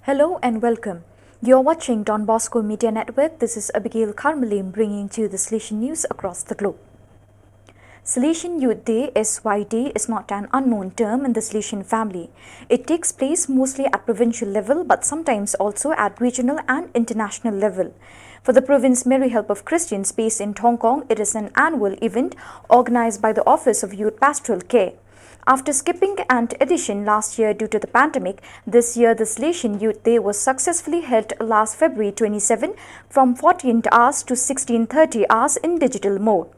Hello and welcome. You're watching Don Bosco Media Network. This is Abigail Carmelim bringing to you the Salesian news across the globe. Salesian Youth Day (SYD) is not an unknown term in the Salesian family. It takes place mostly at provincial level but sometimes also at regional and international level. For the province Mary Help of Christians based in Hong Kong, it is an annual event organized by the Office of Youth Pastoral Care. After skipping an edition last year due to the pandemic, this year the Salesian Youth Day was successfully held last February 27 from 14 hours to 16:30 hours in digital mode.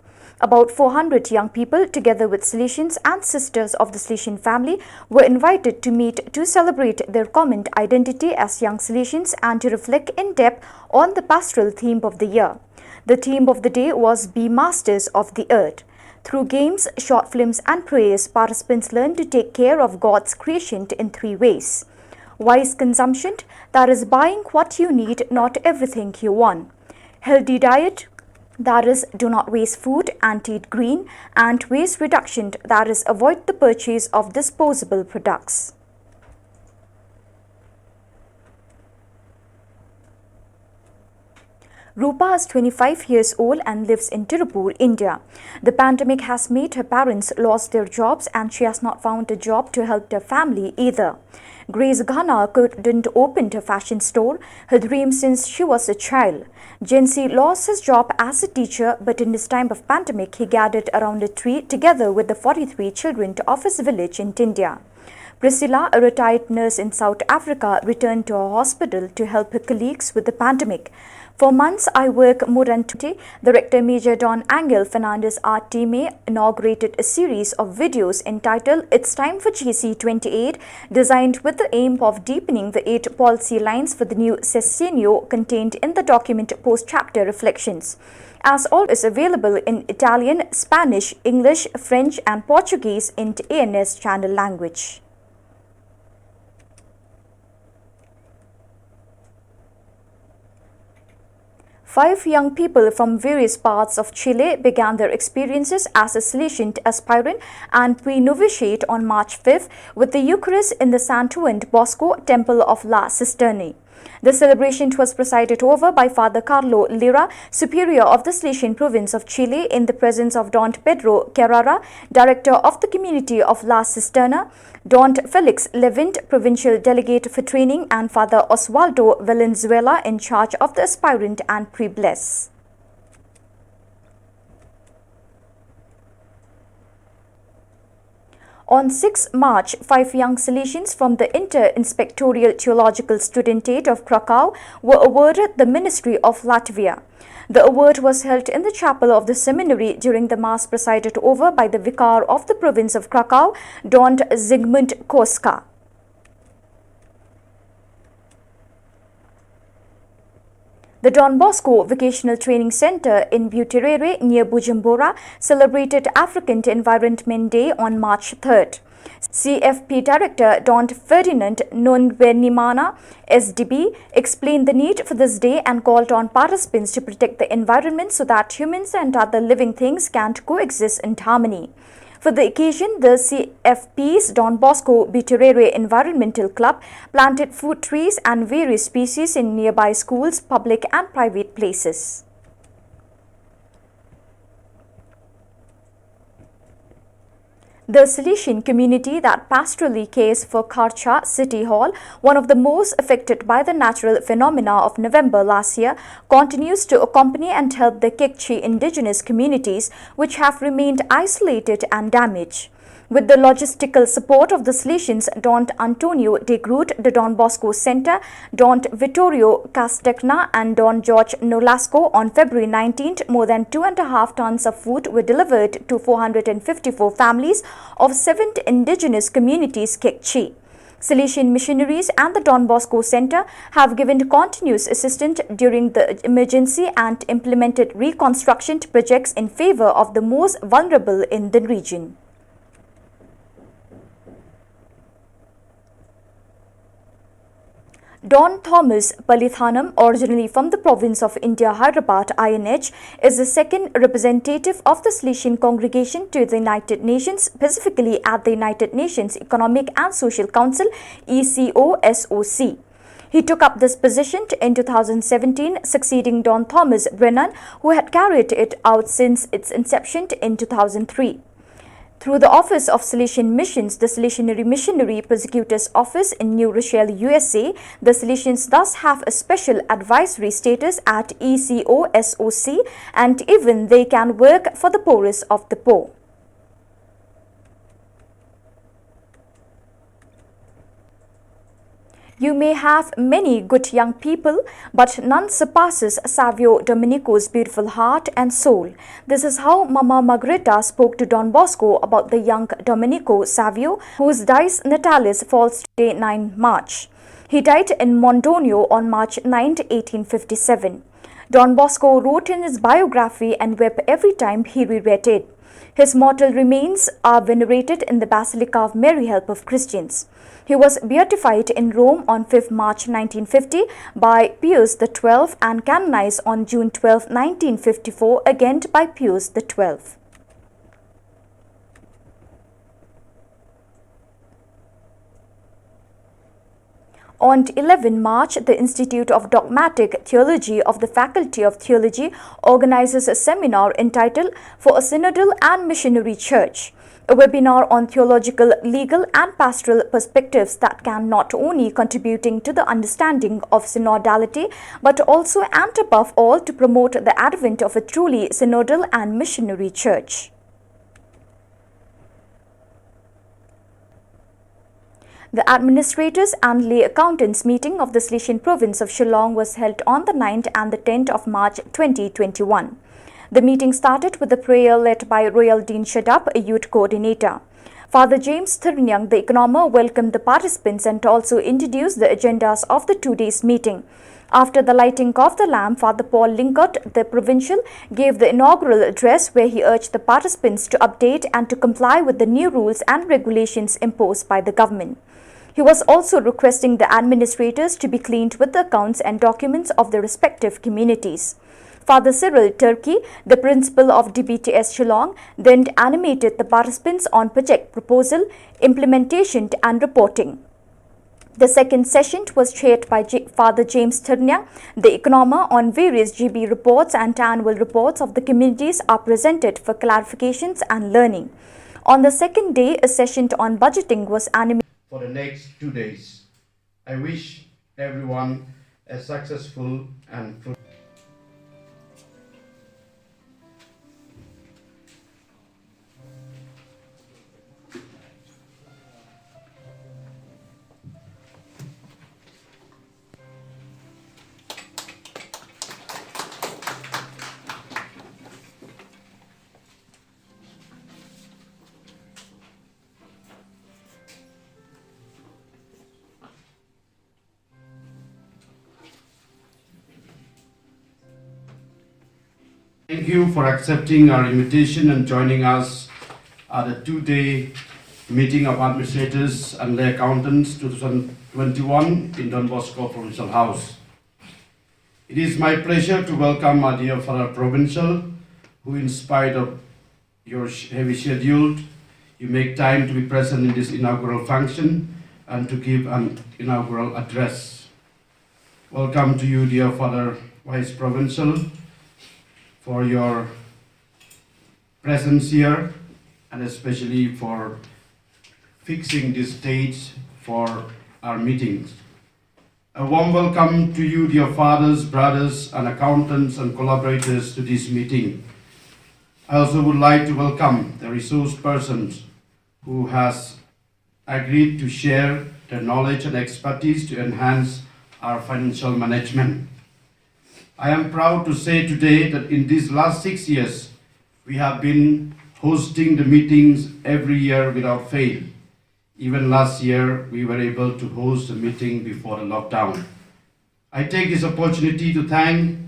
About 400 young people, together with Salesians and sisters of the Salesian family, were invited to meet to celebrate their common identity as young Salesians and to reflect in depth on the pastoral theme of the year. The theme of the day was Be Masters of the Earth. Through games, short films and prayers, participants learn to take care of God's creation in three ways. Wise consumption, that is buying what you need, not everything you want. Healthy diet, that is do not waste food and eat green. And waste reduction, that is avoid the purchase of disposable products. Rupa is 25 years old and lives in Tirupur, India. The pandemic has made her parents lost their jobs and she has not found a job to help her family either. Grace Ghana couldn't open her fashion store, her dream since she was a child. Jensi lost his job as a teacher, but in this time of pandemic, he gathered around a tree together with the 43 children of his village in India. Priscilla, a retired nurse in South Africa, returned to her hospital to help her colleagues with the pandemic. For months, I work more than 20. Director Major Don Angel Fernandez Art Team inaugurated a series of videos entitled It's Time for GC28, designed with the aim of deepening the 8 policy lines for the new sessionio contained in the document post-chapter reflections. As all is available in Italian, Spanish, English, French and Portuguese in ANS channel language. Five young people from various parts of Chile began their experiences as a Salesian aspirant and pre-novitiate on March 5th with the Eucharist in the San Juan Bosco Temple of La Cisterna. The celebration was presided over by Father Carlo Lira, Superior of the Salesian Province of Chile, in the presence of Don Pedro Carrara, Director of the Community of La Cisterna, Don Felix Levint, Provincial Delegate for Training, and Father Osvaldo Valenzuela, in charge of the aspirant and pre-bless. On 6 March, 5 young Salesians from the Inter-Inspectorial Theological Studentate of Krakow were awarded the Ministry of Latvia. The award was held in the chapel of the seminary during the Mass presided over by the Vicar of the province of Krakow, Don Zygmunt Koska. The Don Bosco Vocational Training Center in Buterere near Bujumbura celebrated African Environment Day on March 3rd. CFP Director Don Ferdinand Nonbenimana, SDB, explained the need for this day and called on participants to protect the environment so that humans and other living things can coexist in harmony. For the occasion, the CFP's Don Bosco Buterere Environmental Club planted fruit trees and various species in nearby schools, public and private places. The Salesian community that pastorally cares for Karcha City Hall, one of the most affected by the natural phenomena of November last year, continues to accompany and help the Kekchi indigenous communities which have remained isolated and damaged. With the logistical support of the Salesians Don Antonio de Groot, the Don Bosco Center, Don Vittorio Castagna and Don George Nolasco, on February 19th, more than 2.5 tons of food were delivered to 454 families of 7 indigenous communities Kekchi. Salesian missionaries and the Don Bosco Center have given continuous assistance during the emergency and implemented reconstruction projects in favor of the most vulnerable in the region. Don Thomas Palithanam, originally from the province of India, Hyderabad, INH, is the second representative of the Salesian congregation to the United Nations, specifically at the United Nations Economic and Social Council, ECOSOC. He took up this position in 2017, succeeding Don Thomas Brennan, who had carried it out since its inception in 2003. Through the Office of Salesian Missions, the Salesian Missionary Prosecutor's Office in New Rochelle, USA, the Salesians thus have a special advisory status at ECOSOC, and even they can work for the poorest of the poor. You may have many good young people, but none surpasses Savio Domenico's beautiful heart and soul. This is how Mama Margareta spoke to Don Bosco about the young Domenico Savio, whose dies natalis falls today 9 March. He died in Mondonio on March 9, 1857. Don Bosco wrote in his biography and wept every time he reread it. His mortal remains are venerated in the Basilica of Mary Help of Christians. He was beatified in Rome on 5 March 1950 by Pius XII and canonized on June 12, 1954 again by Pius XII. On 11 March, the Institute of Dogmatic Theology of the Faculty of Theology organizes a seminar entitled For a Synodal and Missionary Church, a webinar on theological, legal and pastoral perspectives that can not only contributing to the understanding of synodality, but also and above all to promote the advent of a truly synodal and missionary church. The administrators and lay accountants meeting of the Salesian province of Shillong was held on the 9th and the 10th of March 2021. The meeting started with a prayer led by Royal Dean Shadab, a youth coordinator. Father James Thirnyang, the economer, welcomed the participants and also introduced the agendas of the 2 days meeting. After the lighting of the lamp, Father Paul Linkott, the provincial, gave the inaugural address where he urged the participants to update and to comply with the new rules and regulations imposed by the government. He was also requesting the administrators to be cleaned with the accounts and documents of the respective communities. Father Cyril Turkey, the principal of DBTS Shillong, then animated the participants on project proposal, implementation and reporting. The second session was chaired by Father James Thirnyang. The economer on various GB reports and annual reports of the communities are presented for clarifications and learning. On the second day, a session on budgeting was animated. For the next 2 days, I wish everyone a successful and fruitful. Thank you for accepting our invitation and joining us at the 2-day meeting of administrators and lay accountants 2021 in Don Bosco Provincial House. It is my pleasure to welcome our dear Father Provincial, who in spite of your heavy schedule, you make time to be present in this inaugural function and to give an inaugural address. Welcome to you, dear Father Vice Provincial, for your presence here and especially for fixing this stage for our meetings. A warm welcome to you, dear fathers, brothers, and accountants and collaborators to this meeting. I also would like to welcome the resource persons who has agreed to share their knowledge and expertise to enhance our financial management. I am proud to say today that in these last 6 years, we have been hosting the meetings every year without fail. Even last year, we were able to host a meeting before the lockdown. I take this opportunity to thank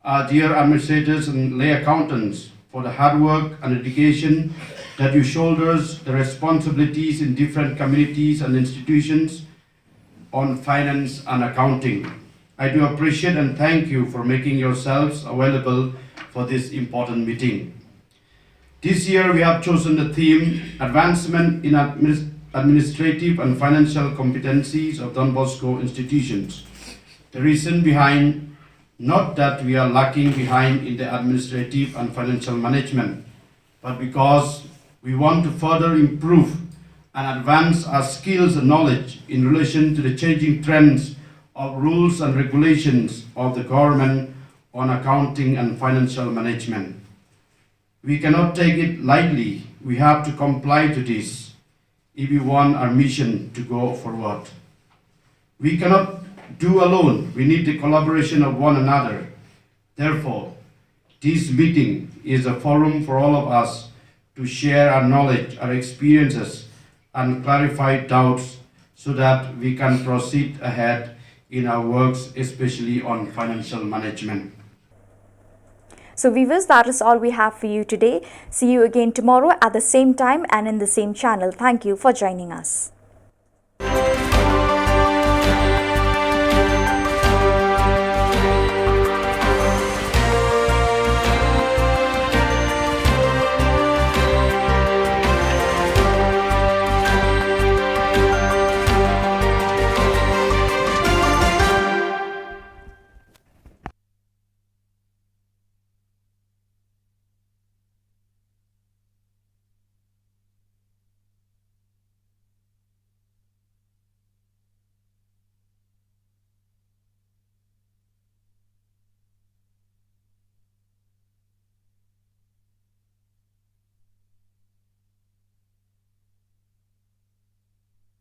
our dear administrators and lay accountants for the hard work and dedication that you shoulders the responsibilities in different communities and institutions on finance and accounting. I do appreciate and thank you for making yourselves available for this important meeting. This year we have chosen the theme Advancement in Administrative and Financial Competencies of Don Bosco Institutions. The reason behind, not that we are lacking behind in the administrative and financial management, but because we want to further improve and advance our skills and knowledge in relation to the changing trends of rules and regulations of the government on accounting and financial management. We cannot take it lightly. We have to comply to this if we want our mission to go forward. We cannot do alone. We need the collaboration of one another. Therefore, this meeting is a forum for all of us to share our knowledge, our experiences, and clarify doubts so that we can proceed ahead in our works, especially on financial management. So viewers, that is all we have for you today. See you again tomorrow at the same time and in the same channel. Thank you for joining us.